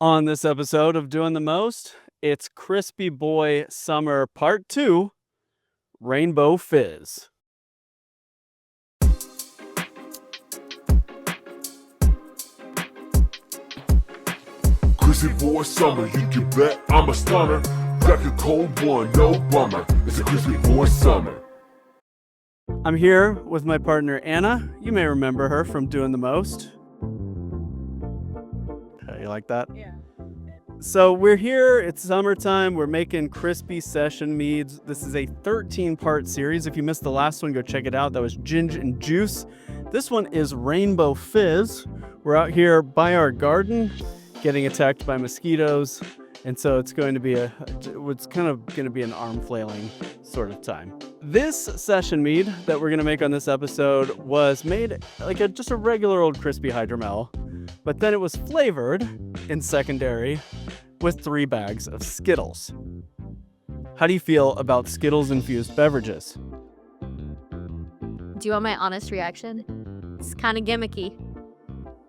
On this episode of Doing the Most, it's Crispy Boi Summer Part 2, Rainbow Fizz. Crispy Boi Summer, you can bet I'm a stunner. Crack a cold one, no bummer. It's a Crispy Boi Summer. I'm here with my partner Anna. You may remember her from Doing the Most. You like that? Yeah. So we're here, it's summertime, we're making crispy session meads. This is a 13-part series. If you missed the last one, go check it out. That was Ginger and Juice. This one is Rainbow Fizz. We're out here by our garden getting attacked by mosquitoes. And so it's kind of going to be an arm flailing sort of time. This session mead that we're going to make on this episode was made like just a regular old crispy hydromel, but then it was flavored in secondary with 3 bags of Skittles. How do you feel about Skittles infused beverages? Do you want my honest reaction? It's kind of gimmicky.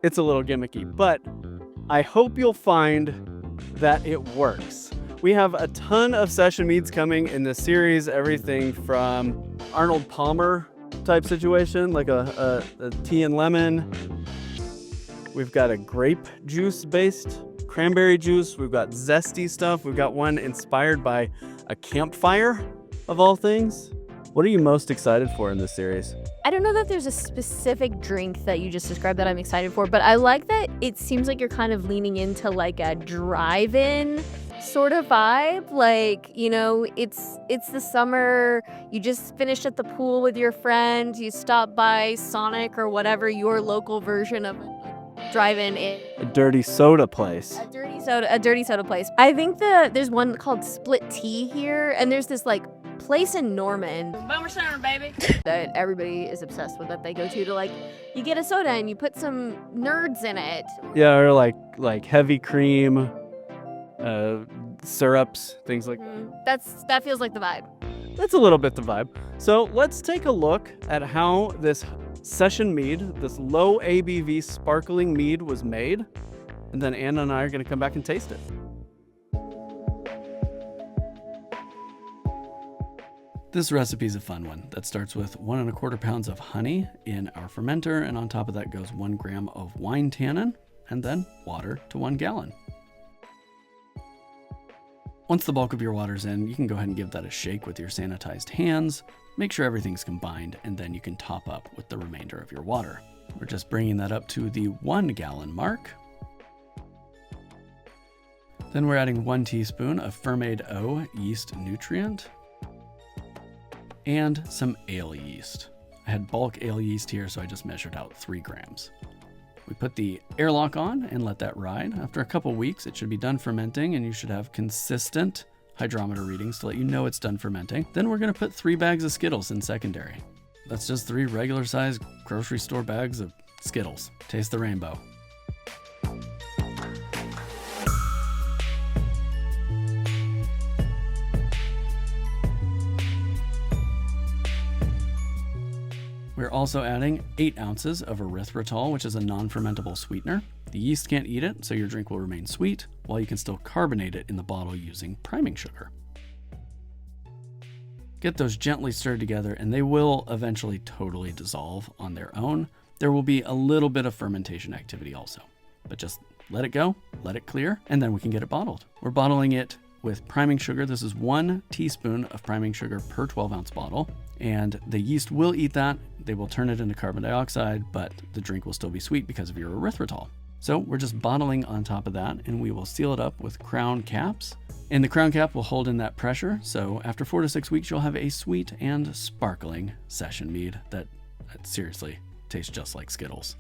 It's a little gimmicky, but I hope you'll find that it works. We have a ton of session meads coming in this series, everything from Arnold Palmer type situation, like a tea and lemon. We've got a grape juice based cranberry juice. We've got zesty stuff. We've got one inspired by a campfire of all things. What are you most excited for in this series? I don't know that there's a specific drink that you just described that I'm excited for, but I like that it seems like you're kind of leaning into like a drive-in sort of vibe. Like, you know, it's the summer, you just finished at the pool with your friend, you stop by Sonic or whatever your local version of drive-in is. A dirty soda place. A dirty soda place. I think there's one called Split Tea here, and there's this like place in Norman, Boomer Center, baby, that everybody is obsessed with, that they go to like, you get a soda and you put some nerds in it. Yeah, or like heavy cream, syrups, things like that. That feels like the vibe. That's a little bit the vibe. So let's take a look at how this session mead, this low ABV sparkling mead, was made. And then Anna and I are going to come back and taste it. This recipe is a fun one that starts with 1 1/4 pounds of honey in our fermenter, and on top of that goes 1 gram of wine tannin, and then water to 1 gallon. Once the bulk of your water's in, you can go ahead and give that a shake with your sanitized hands. Make sure everything's combined, and then you can top up with the remainder of your water. We're just bringing that up to the 1 gallon mark. Then we're adding 1 teaspoon of Fermade O yeast nutrient and some ale yeast. I had bulk ale yeast here, so I just measured out 3 grams. We put the airlock on and let that ride. After a couple weeks, it should be done fermenting, and you should have consistent hydrometer readings to let you know it's done fermenting. Then we're going to put 3 bags of Skittles in secondary. That's just 3 regular sized grocery store bags of Skittles. Taste the rainbow. We're also adding 8 ounces of erythritol, which is a non-fermentable sweetener. The yeast can't eat it, so your drink will remain sweet, while you can still carbonate it in the bottle using priming sugar. Get those gently stirred together, and they will eventually totally dissolve on their own. There will be a little bit of fermentation activity also, but just let it go, let it clear, and then we can get it bottled. We're bottling it with priming sugar. This is 1 teaspoon of priming sugar per 12-ounce bottle, and the yeast will eat that. They will turn it into carbon dioxide, but the drink will still be sweet because of your erythritol. So we're just bottling on top of that, and we will seal it up with crown caps. And the crown cap will hold in that pressure, so after 4 to 6 weeks, you'll have a sweet and sparkling session mead that seriously tastes just like Skittles.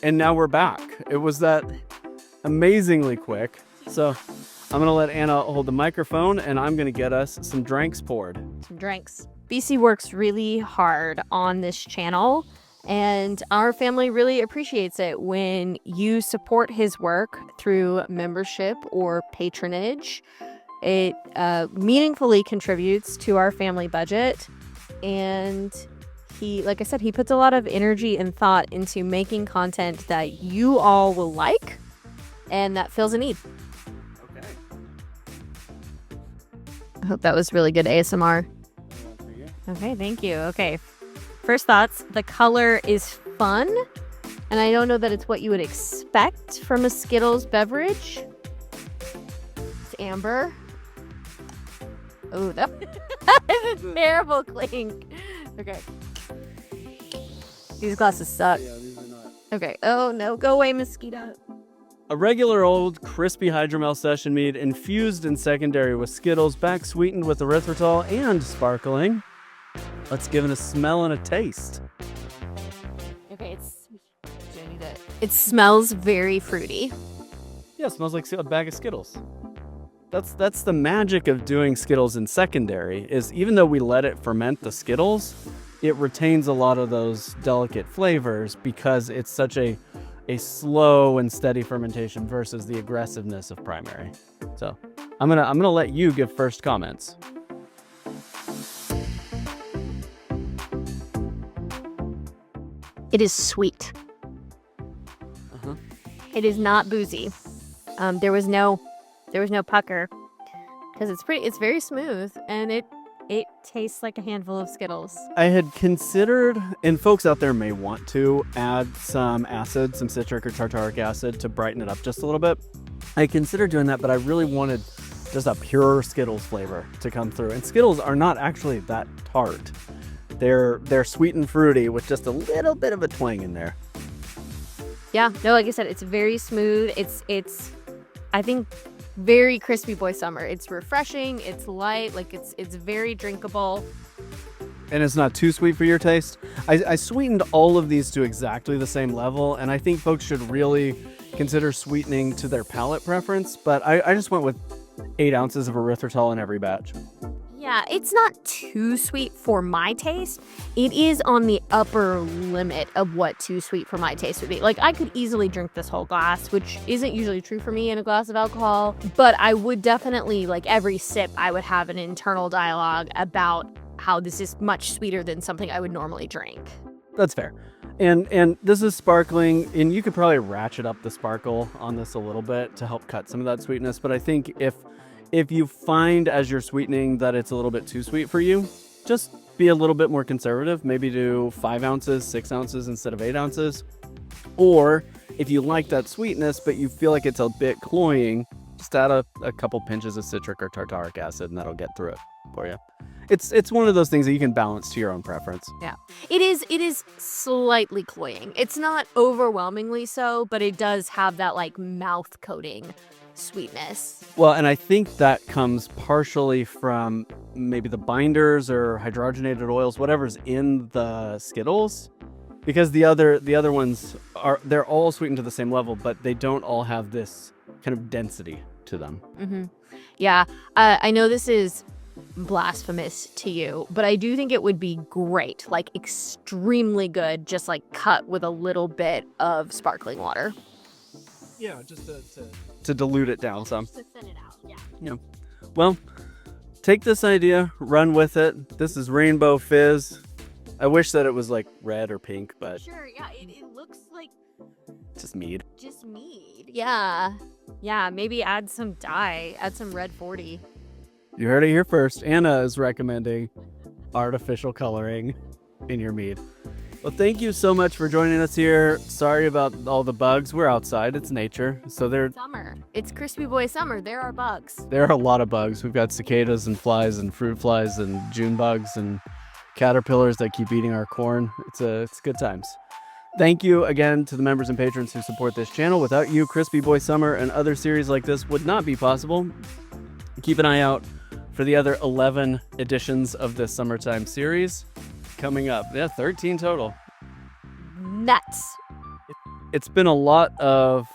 And now we're back. It was that amazingly quick. So I'm gonna let Anna hold the microphone, and I'm gonna get us some drinks poured. Some drinks. BC works really hard on this channel, and our family really appreciates it when you support his work through membership or patronage. It meaningfully contributes to our family budget, and he, like I said, he puts a lot of energy and thought into making content that you all will like and that fills a need. Okay. I hope that was really good ASMR. Okay, thank you. Okay, first thoughts. The color is fun, and I don't know that it's what you would expect from a Skittles beverage. It's amber. Oh, that is a terrible clink. Okay. These glasses suck. Yeah, these are not. Okay. Oh, no. Go away, mosquito. A regular old crispy hydromel session mead infused in secondary with Skittles, back sweetened with erythritol and sparkling. Let's give it a smell and a taste. Okay, it smells very fruity. Yeah, it smells like a bag of Skittles. That's the magic of doing Skittles in secondary, is even though we let it ferment the Skittles, it retains a lot of those delicate flavors because it's such a slow and steady fermentation versus the aggressiveness of primary. So I'm gonna let you give first comments. It is sweet. Uh-huh. It is not boozy. There was no pucker because it's very smooth and it tastes like a handful of Skittles. I had considered, and folks out there may want to add some acid, some citric or tartaric acid to brighten it up just a little bit. I considered doing that, but I really wanted just a pure Skittles flavor to come through. And Skittles are not actually that tart. They're sweet and fruity with just a little bit of a twang in there. Yeah, no, like I said, it's very smooth. It's I think very Crispy Boi Summer. It's refreshing, it's light, like it's very drinkable. And it's not too sweet for your taste. I sweetened all of these to exactly the same level, and I think folks should really consider sweetening to their palate preference, but I just went with 8 ounces of erythritol in every batch. Yeah, it's not too sweet for my taste. It is on the upper limit of what too sweet for my taste would be. Like, I could easily drink this whole glass, which isn't usually true for me in a glass of alcohol, but I would definitely, like, every sip, I would have an internal dialogue about how this is much sweeter than something I would normally drink. That's fair. And this is sparkling, and you could probably ratchet up the sparkle on this a little bit to help cut some of that sweetness, but I think if you find as you're sweetening that it's a little bit too sweet for you, just be a little bit more conservative. Maybe do 5 ounces, 6 ounces instead of 8 ounces. Or if you like that sweetness, but you feel like it's a bit cloying, just add a couple pinches of citric or tartaric acid, and that'll get through it for you. It's one of those things that you can balance to your own preference. Yeah, it is slightly cloying. It's not overwhelmingly so, but it does have that like mouth coating sweetness. Well, and I think that comes partially from maybe the binders or hydrogenated oils, whatever's in the Skittles, because the other ones they're all sweetened to the same level, but they don't all have this kind of density to them. Mm-hmm. Yeah, I know this is blasphemous to you, but I do think it would be great, like extremely good, just like cut with a little bit of sparkling water. Yeah, just to dilute it down some. To thin it out, yeah. Yeah. Well, take this idea, run with it. This is Rainbow Fizz. I wish that it was like red or pink, but Sure, yeah, it looks like just mead. just mead. Yeah. Yeah, maybe add some dye, add some red 40. You heard it here first. Anna is recommending artificial coloring in your mead. Well, thank you so much for joining us here. Sorry about all the bugs. We're outside. It's nature. So Summer. It's Crispy Boi Summer. There are bugs. there are a lot of bugs. We've got cicadas and flies and fruit flies and June bugs and caterpillars that keep eating our corn. It's good times. Thank you again to the members and patrons who support this channel. Without you, Crispy Boi Summer and other series like this would not be possible. Keep an eye out for the other 11 editions of this summertime series coming up. Yeah, 13 total. Nuts. It's been a lot of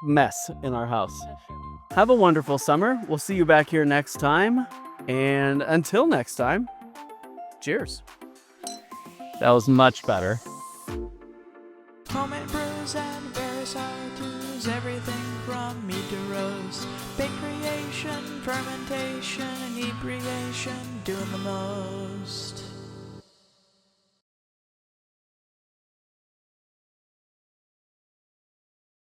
mess in our house. Have a wonderful summer. We'll see you back here next time. And until next time, cheers. That was much better. Homemade brews and various how-tos, everything from meat to roast, bake creation. doing the most.